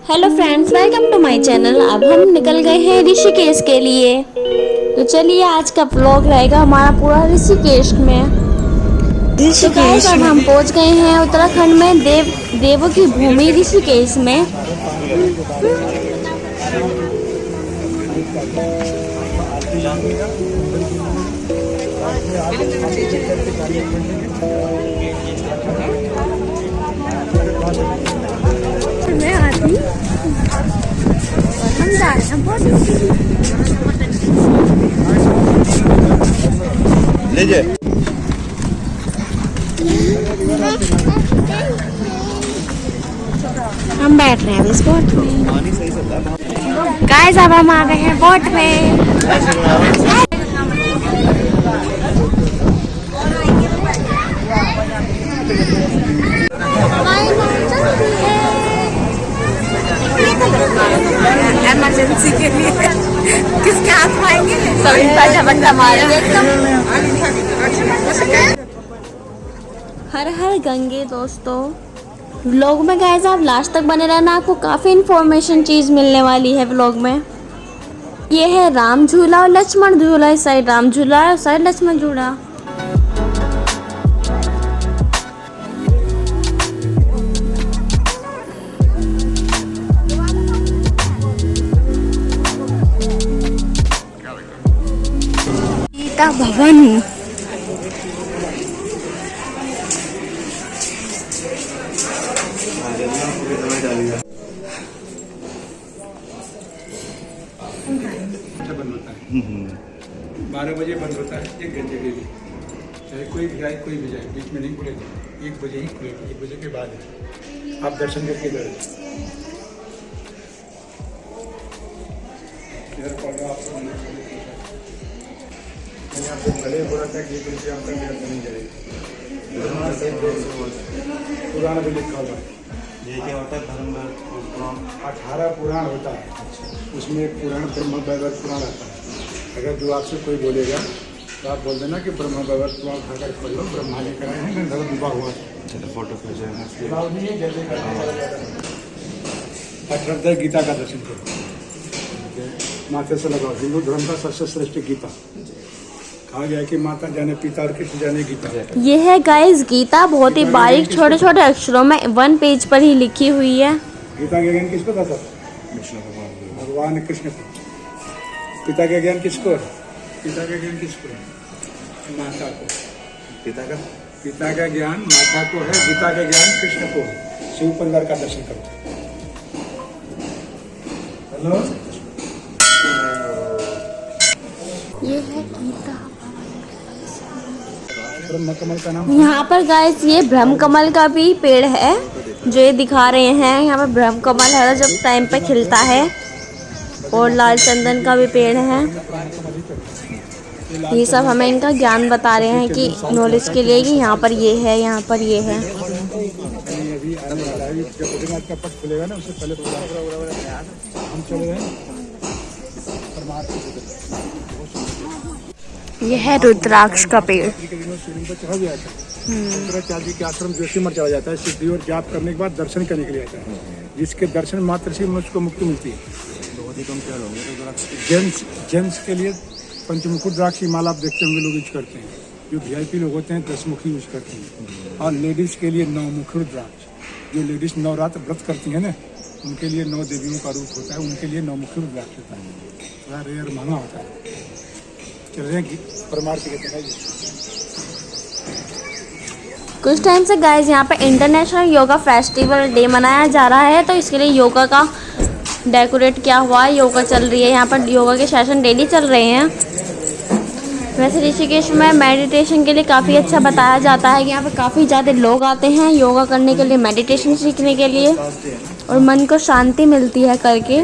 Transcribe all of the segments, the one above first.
Hello friends, welcome to my channel. अब हम निकल गए हैं ऋषिकेश के लिए। तो चलिए, आज का व्लॉग रहेगा हमारा पूरा ऋषिकेश में। तो गाइस, अब हम पहुंच गए हैं उत्तराखंड में देवों की भूमि ऋषिकेश में। मैं आती हम जा रहे हैं बहुत हम बैठ रहे हैं अभी इस बोट में। गाइस, अब हम आ गए हैं बोट में। इमरजेंसी के लिए किसके हाथ आएंगे सभी झपट्टा मारेंगे एकदम। हर हर गंगे दोस्तों, व्लॉग में गाइस आप लास्ट तक बने रहना, आपको काफ़ी इन्फॉर्मेशन चीज़ मिलने वाली है व्लॉग में। ये है राम झूला और लक्ष्मण झूला। इस साइड राम झूला है, उस साइड लक्ष्मण झूला। भवन बारह बजे बंद होता है, 1 घंटे के लिए। चाहे कोई भी आए कोई भी जाए, बीच में नहीं खुलेगा। 1 बजे ही खुलेगा, 1 बजे के बाद आप दर्शन करके जाए। भले बोला था कि 1 रुपया आपका नहीं जाएगा। पुराण भी लिखा हुआ है। ये क्या होता है? धर्म पुराण 18 पुराण होता है, उसमें पुराण ब्रह्म वैवर्त पुराण आता है। अगर जो आपसे कोई बोलेगा तो आप बोल देना कि ब्रह्म वैवर्त पुराण उठाकर खोल लो, ब्रह्मा ने कराए हैं, गंधर्व विवाह हुआ है। फोटो खींचेगा। 18 गीता का दर्शन करो, माथे से लगाओ। हिंदू धर्म का सबसे श्रेष्ठ गीता कहा गया कि माता जाने पिता और कृष्ण जाने गीता। ये है गाइस गीता, बहुत ही बारीक छोटे छोटे अक्षरों में 1 पेज पर ही लिखी हुई है। गीता का ज्ञान किसको था सर? भगवान कृष्ण को। पिता का ज्ञान किसको है? पिता का ज्ञान किसको है? माता को। पिता का ज्ञान माता को है, गीता का ज्ञान कृष्ण को है। शिव परिवार का दर्शन करो। हेलो, ये है गीता। ब्रह्म कमल का नाम। यहाँ पर गाइस ये ब्रह्म कमल का भी पेड़ है जो ये दिखा रहे हैं। यहाँ पर ब्रह्म कमल है जब टाइम पे खिलता है, और लाल चंदन का भी पेड़ है। ये सब हमें इनका ज्ञान बता रहे हैं कि नॉलेज के लिए कि यहाँ पर ये है, यहाँ पर ये है। खुलेगा ना, उससे पहले हम चले हैं। यह है रुद्राक्ष का पेड़। शंकराचार्य के आश्रम जोशीमठ चला जाता है, सिद्धि और जाप करने के बाद दर्शन करने के लिए आता है, जिसके दर्शन मात्र से मनुष्य को मुक्ति मिलती है। जेंट्स के लिए पंचमुखी रुद्राक्ष की माला आप देखते होंगे लोग यूज करते हैं। जो VIP लोग होते हैं 10 मुखी यूज करते हैं। और लेडीज के लिए 9 मुखी रुद्राक्ष, जो लेडीज नवरात्र व्रत करती है ना, उनके लिए 9 देवियों का रूप होता है, उनके लिए 9 मुखी रुद्राक्ष होता है। थोड़ा रेयर महंगा होता है। चल रहे हैं परमार्थ के कहते हैं। कुछ टाइम से गाइस यहाँ पे इंटरनेशनल योगा फेस्टिवल डे मनाया जा रहा है, तो इसके लिए योगा का डेकोरेट किया हुआ है। योगा चल रही है यहाँ पर, योगा के सेशन डेली चल रहे हैं। वैसे ऋषिकेश में मेडिटेशन के लिए काफ़ी अच्छा बताया जाता है कि यहाँ पर काफ़ी ज़्यादा लोग आते हैं योगा करने के लिए, मेडिटेशन सीखने के लिए, और मन को शांति मिलती है करके।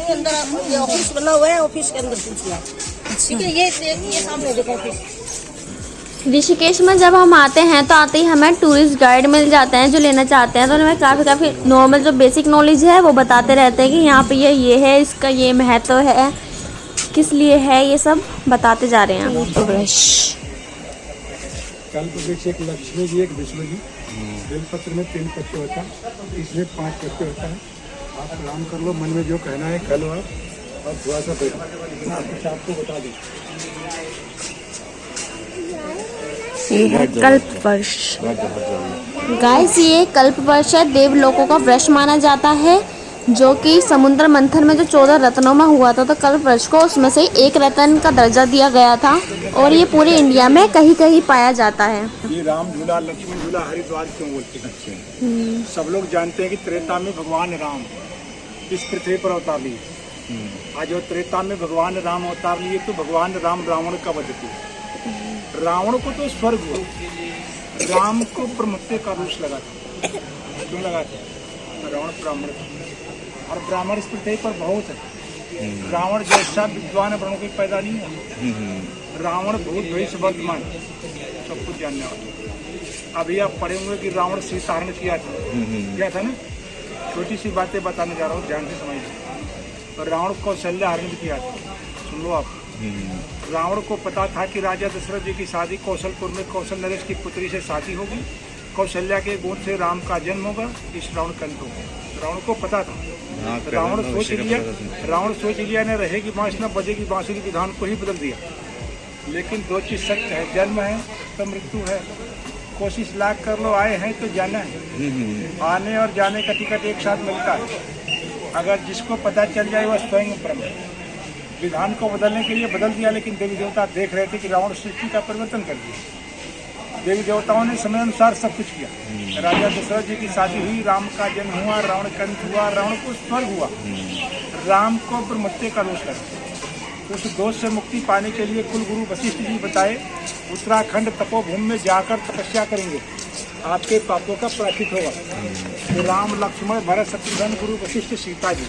अंदर ऑफिस बना हुआ है, ऑफिस के अंदर पूछना। ठीक है, ये सामने देखो ऑफिस। ऋषिकेश में जब हम आते हैं तो आते ही हमें टूरिस्ट गाइड मिल जाते हैं जो लेना चाहते हैं, तो हमें काफ़ी नॉर्मल जो बेसिक नॉलेज है वो बताते रहते हैं कि यहाँ पे ये है, इसका ये महत्व है, किस लिए है, ये सब बताते जा रहे हैं। कल्प वृक्ष एक लक्ष्मी जी, एक विष्णु जी। बेलपत्र में 3 पत्ते होता है, इसमें 5 पत्ते होता है। आप प्रणाम कर लो, मन में जो कहना है कह लो आप, और थोड़ा सा बैठो, मैं कुछ आपको बता दूँ। ये है कल्प वृक्ष। गाइस ये कल्प वृक्ष है, देवलोकों का वृक्ष माना जाता है, जो कि समुद्र मंथन में जो 14 रत्नों में हुआ था, तो कल्प वृक्ष को उसमें से एक रत्न का दर्जा दिया गया था, और ये पूरे इंडिया में कहीं कहीं पाया जाता है। ये राम झूला, लक्ष्मण झूला हरिद्वार क्यों बोलते हैं? सब लोग जानते हैं कि त्रेता में भगवान राम इस पृथ्वी पर अवतार लिए। आज जो त्रेता में भगवान राम अवतार लिए, तो भगवान राम रावण का वध किया। रावण को तो स्वर्ग हुआ, राम को ब्रह्मत्य का रूप लगा था। क्यों लगा था? रावण ब्राह्मण था, और ब्राह्मण इस पृथ्वी पर बहुत है। रावण जैसा विद्वान ब्राह्मण कोई पैदा नहीं हुआ। रावण भूत भविष्य वर्तमान सब कुछ जानने वाला। अभी आप पढ़े होंगे कि रावण सीताहरण किया था ना। छोटी सी बातें बताने जा रहा हूँ, ध्यान से समझिए। और रावण कौशल्या हरण भी किया था, सुन लो आप। रावण को पता था कि राजा दशरथ जी की शादी कौशलपुर में कौशल नरेश की पुत्री से शादी होगी, कौशल्या के गोद से राम का जन्म होगा, इस रावण कंठ होगा। रावण को पता था। रावण सोच लिया न रहेगी बांस न बजेगी बांसुरी, विधान को ही बदल दिया। लेकिन 2 चीज सत्य है, जन्म है तो मृत्यु है। कोशिश लाख कर लो, आए हैं तो जाना है। आने और जाने का टिकट एक साथ मिलता है। अगर जिसको पता चल जाए वह स्वयं ब्रह्म है। विधान को बदलने के लिए बदल दिया, लेकिन देवी देवता देख रहे थे कि रावण सृष्टि का परिवर्तन कर दिया। देवी देवताओं ने समय अनुसार सब कुछ किया। राजा दशरथ जी की शादी हुई, राम का जन्म हुआ, रावण कंठ हुआ, रावण को स्वर्ग हुआ, राम को ब्रह्मत्य का दोष लगा। उस दोष से मुक्ति पाने के लिए कुल गुरु वशिष्ठ जी बताए, उत्तराखंड तपोभूमि में जाकर तपस्या करेंगे, आपके पापों का प्रायश्चित होगा। तो राम लक्ष्मण भरत शत्रुघ्न गुरु वशिष्ठ सीता जी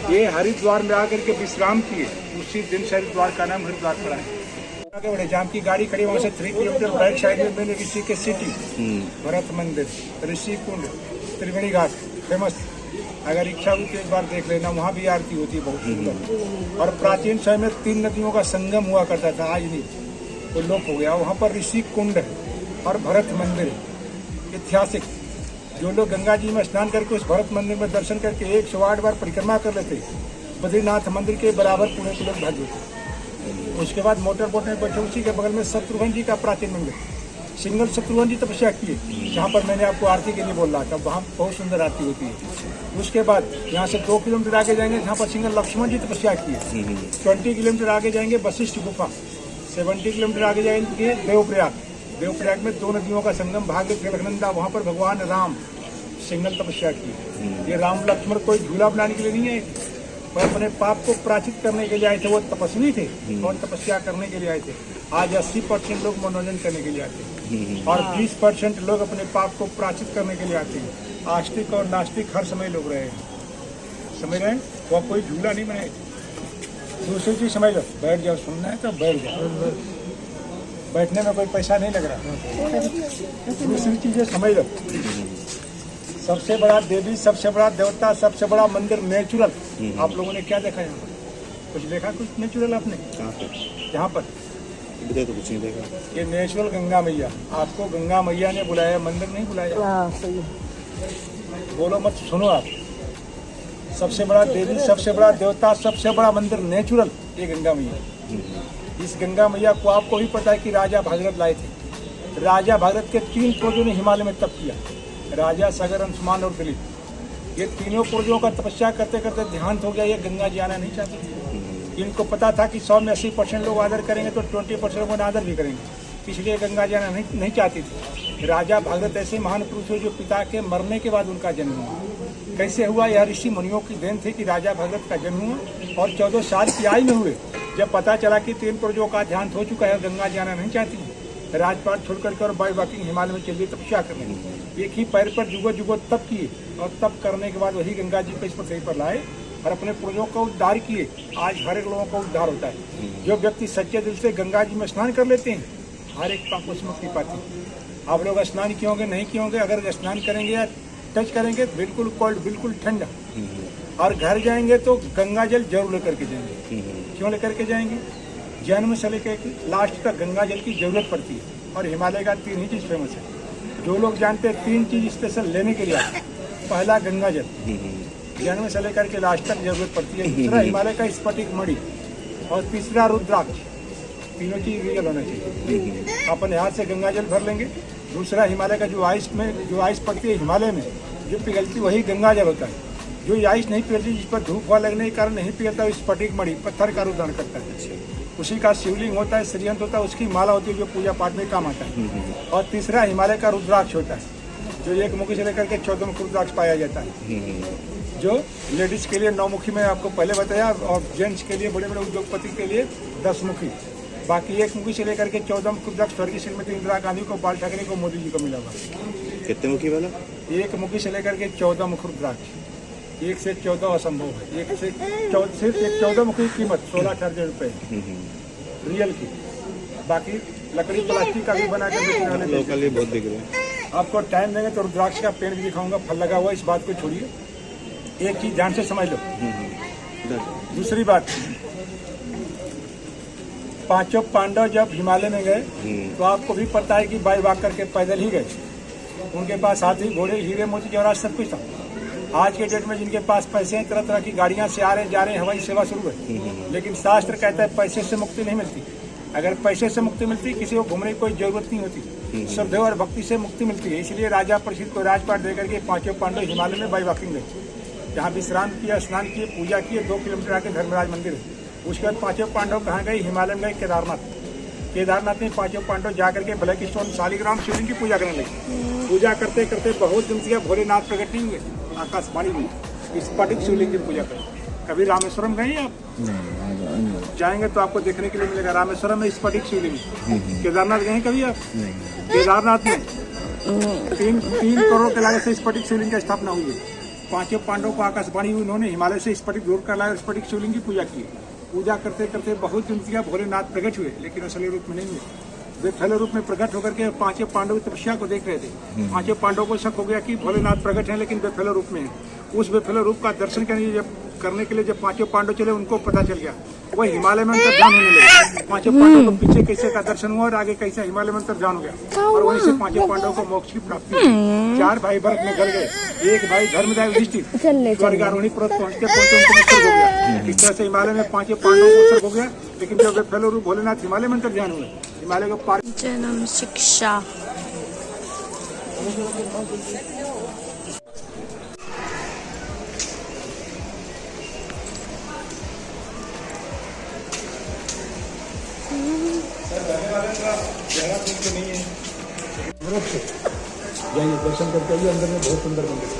ये हरिद्वार में आकर के विश्राम किए। उसी दिन से हरिद्वार का नाम हरिद्वार पड़ा है। आगे बढ़े, जहाँ की गाड़ी खड़ी वहाँ से 3 किलोमीटर बैक साइड में मैंने ऋषि के सिटी, भरत मंदिर, ऋषि कुंड, त्रिवेणी घाट फेमस। अगर इच्छा हुई तो एक बार देख लेना, वहाँ भी आरती होती है बहुत सुंदर। और प्राचीन समय में 3 नदियों का संगम हुआ करता था, आज नहीं, वो लोप हो गया। वहाँ पर ऋषि कुंड है और भरत मंदिर है ऐतिहासिक। जो लोग गंगा जी में स्नान करके उस भरत मंदिर में दर्शन करके 108 बार परिक्रमा कर लेते, बद्रीनाथ मंदिर के बराबर पुणे के लोग भाग होते। उसके बाद मोटर बोट में बैठे, उसी के बगल में शत्रुघ्न जी का प्राचीन मंदिर, सिंगल शत्रुघ्न जी तपस्या किए, जहाँ पर मैंने आपको आरती के लिए बोल रहा था, वहाँ बहुत सुंदर आरती होती है। उसके बाद यहाँ से 2 किलोमीटर आगे जाएंगे, जहाँ पर सिंगल लक्ष्मण जी तपस्या किए। 20 किलोमीटर आगे जाएंगे वशिष्ठ गुफा, 70 किलोमीटर आगे जाएंगे देवप्रयाग। देवप्रयाग में 2 नदियों का संगम भागीरथी अलकनंदा, वहाँ पर भगवान राम सिंगल तपस्या की। ये राम लक्ष्मण कोई झूला बनाने के लिए नहीं है, वह अपने पाप को प्राचित करने के लिए आए थे। वो तपस्वी थे और तपस्या करने के लिए आए थे। आज 80% लोग मनोरंजन करने के लिए आते हैं और 20% लोग अपने पाप को प्राचित करने के लिए आते हैं। आस्तिक और नास्तिक हर समय लोग रहे हैं, समझ रहे हैं? वह कोई झूला नहीं बनाए। दूसरी चीज समझ लो, बैठ जाओ, सुनना है तो बैठ जाओ, बैठने में कोई पैसा नहीं लग रहा। दूसरी चीजें समझ लो, सबसे बड़ा देवी, सबसे बड़ा देवता, सबसे बड़ा मंदिर नेचुरल। आप लोगों ने क्या देखा यहाँ पर? कुछ देखा कुछ नेचुरल आपने? यहाँ पर तो कुछ नहीं देखा। ये नेचुरल गंगा मैया, आपको गंगा मैया ने बुलाया, मंदिर नहीं बुलाया। बोलो मत, सुनो आप। सबसे बड़ा देवी, सबसे बड़ा देवता, सबसे बड़ा मंदिर नेचुरल, ये गंगा मैया। इस गंगा मैया को आपको भी पता है कि राजा भागीरथ लाए थे। राजा भागीरथ के 3 पूर्वजों ने हिमालय में तप किया, राजा, सागर, अंशुमान और दिलीप। ये तीनों पूर्वजों का तपस्या करते करते ध्यान हो गया, ये गंगा जी आना नहीं चाहती थी। इनको पता था कि 100 में 80% लोग आदर करेंगे तो 20% लोग आदर भी करेंगे, इसलिए गंगा जी आना नहीं चाहती थी। राजा भागीरथ ऐसे महान पुरुष हुए जो पिता के मरने के बाद उनका जन्म हुआ। कैसे हुआ? यह ऋषि मुनियों की देन थी कि राजा भागीरथ का जन्म हुआ और 14 साल की आयु में हुए। जब पता चला कि 3 पूर्वजों का ध्यान हो चुका है, गंगा जी आना नहीं चाहती, राजपाट छोड़ करके और बाय वॉकिंग हिमालय में चलिए तपस्या करने। एक ही पैर पर जुगो जुगो तप किए और तप करने के बाद वही गंगा जी को इस पृथ्वी पर लाए और अपने पूर्वजों का उद्धार किए। आज हर एक लोगों का उद्धार होता है। जो व्यक्ति सच्चे दिल से गंगा जी में स्नान कर लेते हैं, हर एक पाप से मुक्ति पाती है। आप लोग स्नान किए होंगे, नहीं किए होंगे, अगर स्नान करेंगे या टच करेंगे बिल्कुल कोल्ड, बिल्कुल ठंडा। और घर जाएंगे तो गंगा जल जरूर लेकर के जाएंगे। क्यों लेकर के जाएंगे? जन्म से लेकर लास्ट तक गंगा जल की जरूरत पड़ती है और हिमालय का 3 ही चीज़ फेमस है। जो लोग जानते हैं 3 चीज़ स्पेशल लेने के लिए आते हैं। पहला गंगा जल, जन्म से लेकर के लास्ट तक जरूरत पड़ती है। दूसरा हिमालय का स्फटिक मणि और तीसरा रुद्राक्ष। तीनों चीज रियल होना चाहिए। अपन यहाँ से गंगा जल भर लेंगे। दूसरा हिमालय का जो आइस पड़ती है हिमालय में जो पिघलती वही गंगा जल होता है। जो ये आइस नहीं पिघलती, जिस पर धूप हुआ लगने के कारण नहीं पिघलता, स्फटिक मणि पत्थर का रूप धारण करता है। उसी का शिवलिंग होता है, श्रीयंत्र होता है, उसकी माला होती है जो पूजा पाठ में काम आता है। और तीसरा हिमालय का रुद्राक्ष होता है जो 1 मुखी से लेकर के 14 मुखी रुद्राक्ष पाया जाता है। जो लेडीज के लिए 9 मुखी में आपको पहले बताया, और जेंट्स के लिए बड़े बड़े उद्योगपति के लिए 10 मुखी। बाकी 1 मुखी से लेकर के 14 मुखी रुद्राक्ष स्वर्गीय श्रीमती इंदिरा गांधी को, बाल ठाकरे को, मोदी जी को मिला हुआ। कितने मुखी वाला? 1 मुखी से लेकर के 14 मुखी रुद्राक्ष। 1 से 14 असंभव है। 1 से 14 मुखी की कीमत 16-18 रुपए रियल की। बाकी लकड़ी प्लास्टिक का भी बना कर बेचने वाले लोकल ये बहुत बिक रहे हैं। आपको टाइम देंगे तो रुद्राक्ष का पेड़ भी दिखाऊंगा, फल लगा हुआ। इस बात को छोड़िए, एक चीज ध्यान से समझ लो। दूसरी बात, 5 पांडव जब हिमालय में गए तो आपको भी पता है कि बाई वाक करके पैदल ही गए। उनके पास हाथी, घोड़े, हीरे मोती जवाहरात सब कुछ था। आज के डेट में जिनके पास पैसे हैं, तरह तरह की गाड़ियां से आ रहे जा रहे, हवाई सेवा शुरू है। लेकिन शास्त्र कहता है पैसे से मुक्ति नहीं मिलती। अगर पैसे से मुक्ति मिलती, किसी को घूमने की कोई जरूरत नहीं होती। श्रद्धा और भक्ति से मुक्ति मिलती है। इसलिए राजा परिषद को राजपाट देकर के 5 पांडव हिमालय में बाई वॉकिंग गए। यहाँ विश्राम किया, स्नान किए, पूजा किए। 2 किलोमीटर आके धर्मराज मंदिर है। उसके बाद 5 पांडव कहाँ गए? हिमालय में गए केदारनाथ। केदारनाथ में 5 पांडव जाकर के ब्लैक स्टोन शालिग्राम शिवलिंग की पूजा करने लगे। पूजा करते करते बहुत दिन से भोलेनाथ प्रकट नहीं हुए, आकाशवाणी हुई, स्फटिक शिवलिंग की पूजा करें। कभी रामेश्वरम गए आप? जाएंगे तो आपको देखने के लिए मिलेगा। रामेश्वरम में स्फटिक शिवलिंग। केदारनाथ गए कभी आप? केदारनाथ में 3 करोड़ के लागत से स्फटिक शिवलिंग की स्थापना हुई है। 5 पांडवों को आकाशवाणी हुई, उन्होंने हिमालय से स्फटिक ढूंढ कर लाए, स्फटिक शिवलिंग की पूजा की। पूजा करते करते बहुत दिन से भोलेनाथ प्रकट हुए, लेकिन असली रूप में नहीं हुए। वे फैले रूप में प्रकट होकर के 5 पांडव की तपस्या को देख रहे थे। 5 पांडवों को शक हो गया कि भोलेनाथ प्रकट हैं, लेकिन वे फैले रूप में हैं। उस बेफेले रूप का दर्शन करने के लिए जब 5 पांडव चले, उनको पता चल गया। वो हिमालय में अंतर्ध्यान होने लगे। 5 पांडव को पीछे कैसे का दर्शन हुआ और आगे कैसे हिमालय में अंतर्ध्यान हो गया, और वहीं से 5 पांडवों को मोक्ष की प्राप्ति हुई। 4 भाई भरत में गल गए, 1 भाई धर्मदाय युधिष्ठिर स्वर्गारोहणी पर्वत पहुंचते उनको उत्सर्ग हो गया। इस तरह से हिमालय में 5 पांडवों को उत्सर्ग हो गया। लेकिन जब बेफेले रूप भोलेनाथ हिमालय में अंतर्ध्यान हुए, हिमालय को पार जन्म शिक्षा जाइए, दर्शन करके आइए। अंदर में बहुत सुंदर मंदिर है।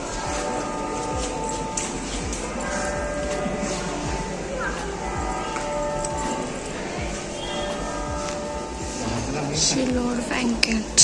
श्री लॉर्ड वेंकट।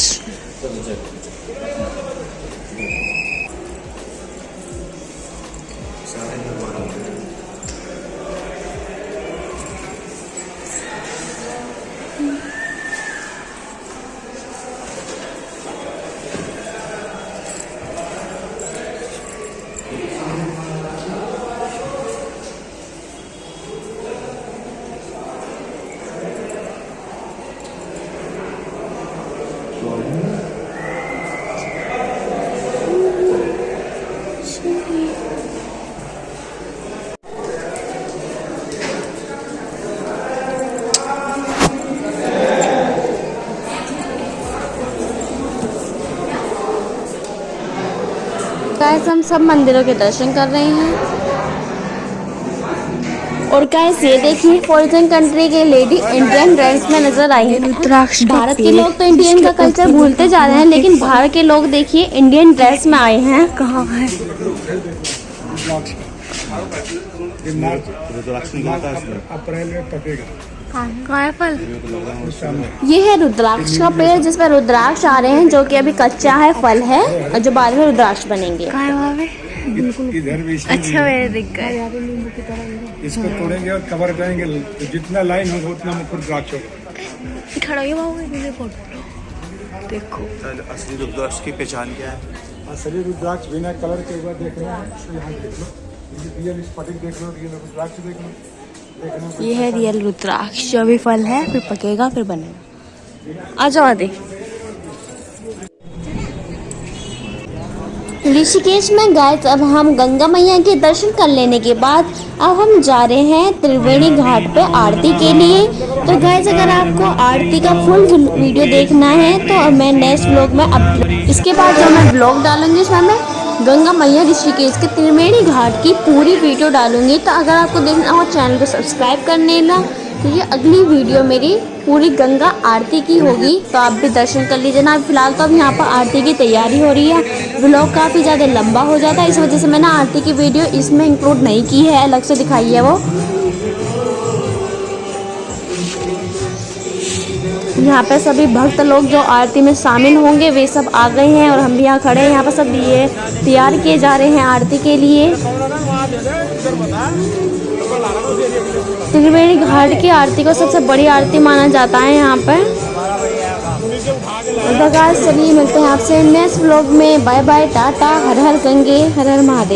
गाइस हम सब मंदिरों के दर्शन कर रहे हैं। और गाइस ये देखिए, फॉरेन कंट्री के लेडी इंडियन ड्रेस में नजर आई है। भारत के लोग तो इंडियन का कल्चर भूलते जा रहे हैं, लेकिन बाहर के लोग देखिए इंडियन ड्रेस में आए हैं। कहाँ है अप्रैल में पकेगा। कहाँ है फल? ये है रुद्राक्ष का पेड़, जिसमें रुद्राक्ष आ रहे हैं, जो कि अभी कच्चा है, फल है, और जो बाद में रुद्राक्ष बनेंगे। इधर भी अच्छा, मेरे दिख गए। इसको तोड़ेंगे और कवर करेंगे, तो जितना लाइन होगा उतना मुकुट रुद्राक्ष होगा। खड़ा ही बाबू, फोटो देखो। असली रुद्राक्ष की पहचान क्या है? असली रुद्राक्ष बिना कलर के हुआ देख रहे हैं, तो यहाँ देख लो, रियल स्फटिक देख लो, रियल रुद्राक्ष देख लो। ये है रियल रुद्राक्ष, जो अभी फल है, फिर पकेगा, फिर बनेगा। आ जाओ आदि। ऋषिकेश में गाइस अब हम गंगा मैया के दर्शन कर लेने के बाद अब हम जा रहे हैं त्रिवेणी घाट पे आरती के लिए। तो गाइस अगर आपको आरती का फुल वीडियो देखना है तो मैं नेक्स्ट व्लॉग में इसके बाद जो मैं व्लॉग डालूंगी उसमें मैं गंगा मैया ऋषिकेश के त्रिवेणी घाट की पूरी वीडियो डालूंगी। तो अगर आपको देखना हो चैनल को सब्सक्राइब कर लेना, तो ये अगली वीडियो मेरी पूरी गंगा आरती की होगी, तो आप भी दर्शन कर लीजिए ना। फिलहाल तो अब यहाँ पर आरती की तैयारी हो रही है। व्लॉग काफ़ी ज़्यादा लंबा हो जाता है, इस वजह से मैंने आरती की वीडियो इसमें इंक्लूड नहीं की है, अलग से दिखाई है वो। यहाँ पे सभी भक्त लोग जो आरती में शामिल होंगे वे सब आ गए हैं और हम भी यहाँ खड़े हैं। यहाँ पर सब ये तैयार किए जा रहे हैं आरती के लिए। त्रिवेणी घाट की आरती को सबसे बड़ी आरती माना जाता है यहाँ पर। चलिए मिलते हैं आपसे नेक्स्ट व्लॉग में। बाय बाय, टाटा, हर हर गंगे, हर हर महादेव।